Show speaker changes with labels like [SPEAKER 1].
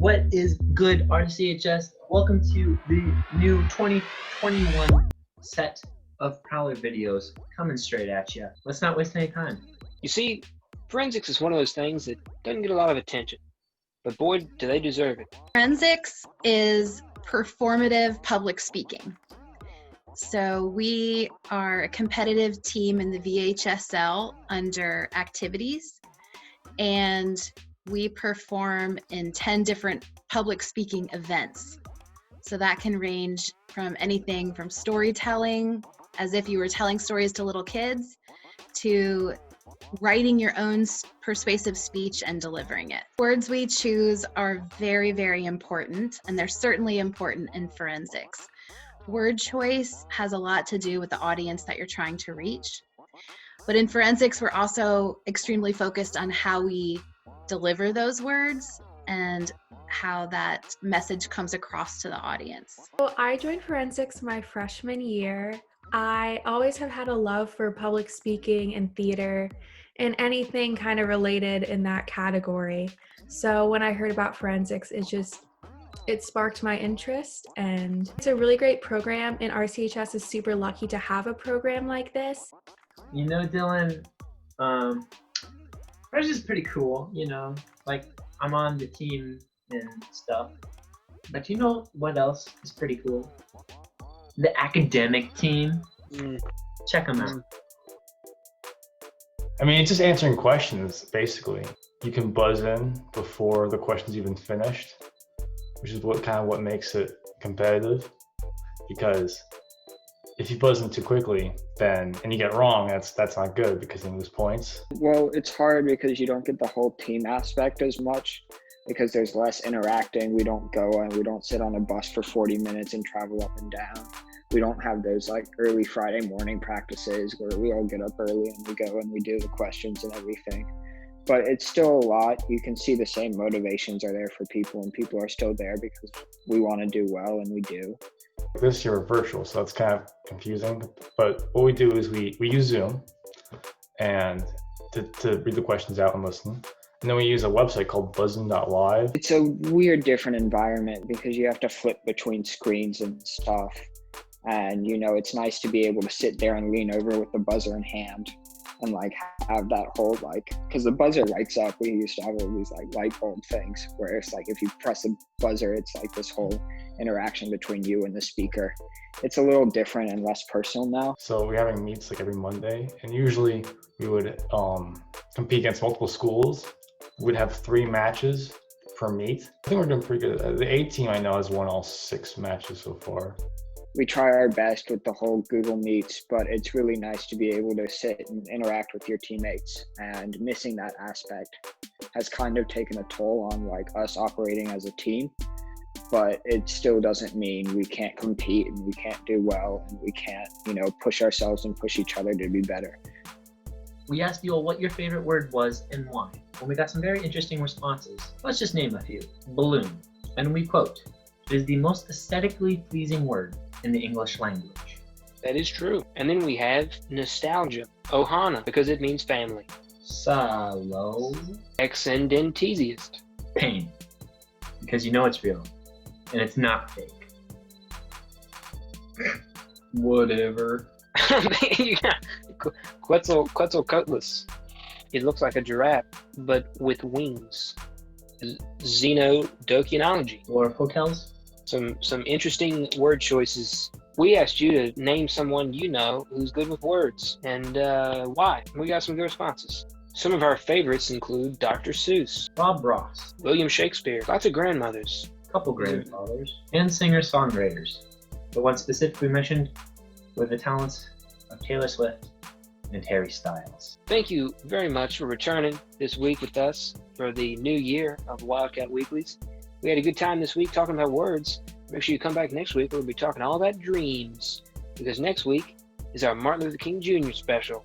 [SPEAKER 1] What is good, RCHS? Welcome to the new 2021 set of Prowler videos coming straight at you. Let's not waste any time.
[SPEAKER 2] You see, forensics is one of those things that doesn't get a lot of attention, but boy, do they deserve it.
[SPEAKER 3] Forensics is performative public speaking. So we are a competitive team in the VHSL under activities, and we perform in 10 different public speaking events. So that can range from anything from storytelling, as if you were telling stories to little kids, to writing your own persuasive speech and delivering it. Words we choose are very, very important, and they're certainly important in forensics. Word choice has a lot to do with the audience that you're trying to reach. But in forensics, we're also extremely focused on how we deliver those words and how that message comes across to the audience.
[SPEAKER 4] Well, I joined forensics my freshman year. I always have had a love for public speaking and theater and anything kind of related in that category. So when I heard about forensics, it sparked my interest, and it's a really great program, and RCHS is super lucky to have a program like this.
[SPEAKER 1] You know, Dylan, ours is pretty cool, you know, like I'm on the team and stuff. But you know what else is pretty cool? The academic team. Check them out.
[SPEAKER 5] I mean, it's just answering questions, basically. You can buzz in before the question's even finished, which is what makes it competitive. Because if you buzz in too quickly, and you get wrong, that's not good because you lose points.
[SPEAKER 6] Well, it's hard because you don't get the whole team aspect as much because there's less interacting. We don't go and we don't sit on a bus for 40 minutes and travel up and down. We don't have those like early Friday morning practices where we all get up early and we go and we do the questions and everything. But it's still a lot. You can see the same motivations are there for people, and people are still there because we want to do well, and we do.
[SPEAKER 5] This year we're virtual, so it's kind of confusing. But what we do is we use Zoom and to read the questions out and listen. And then we use a website called buzzin.live.
[SPEAKER 6] It's a weird, different environment because you have to flip between screens and stuff. And, you know, it's nice to be able to sit there and lean over with the buzzer in hand and like have that whole because the buzzer lights up. We used to have all these like light bulb things where it's like if you press the buzzer, it's like this whole interaction between you and the speaker. It's a little different and less personal now.
[SPEAKER 5] So we're having meets like every Monday, and usually we would compete against multiple schools. We'd have 3 matches per meet. I think we're doing pretty good. The A team I know has won all 6 matches so far.
[SPEAKER 6] We try our best with the whole Google Meets, but it's really nice to be able to sit and interact with your teammates, and missing that aspect has kind of taken a toll on like us operating as a team, but it still doesn't mean we can't compete and we can't do well and we can't, you know, push ourselves and push each other to be better.
[SPEAKER 1] We asked you all what your favorite word was and why, and we got some very interesting responses. Let's just name a few. Balloon. And we quote, "It is the most aesthetically pleasing word in the English language."
[SPEAKER 2] That is true. And then we have nostalgia, ohana, because it means family.
[SPEAKER 1] Salo.
[SPEAKER 2] Excendenteziest.
[SPEAKER 1] Pain, because you know it's real and it's not fake. Whatever.
[SPEAKER 2] Quetzalcoatlus. It looks like a giraffe, but with wings. Xenodokinology.
[SPEAKER 1] Or hotels.
[SPEAKER 2] Some interesting word choices. We asked you to name someone you know who's good with words, and why. We got some good responses. Some of our favorites include Dr. Seuss,
[SPEAKER 1] Bob Ross,
[SPEAKER 2] William Shakespeare, lots of grandmothers,
[SPEAKER 1] couple grandfathers, and singer-songwriters. The ones specifically mentioned were the talents of Taylor Swift and Harry Styles.
[SPEAKER 2] Thank you very much for returning this week with us for the new year of Wildcat Weeklies. We had a good time this week talking about words. Make sure you come back next week. We'll be talking all about dreams, because next week is our Martin Luther King Jr. special.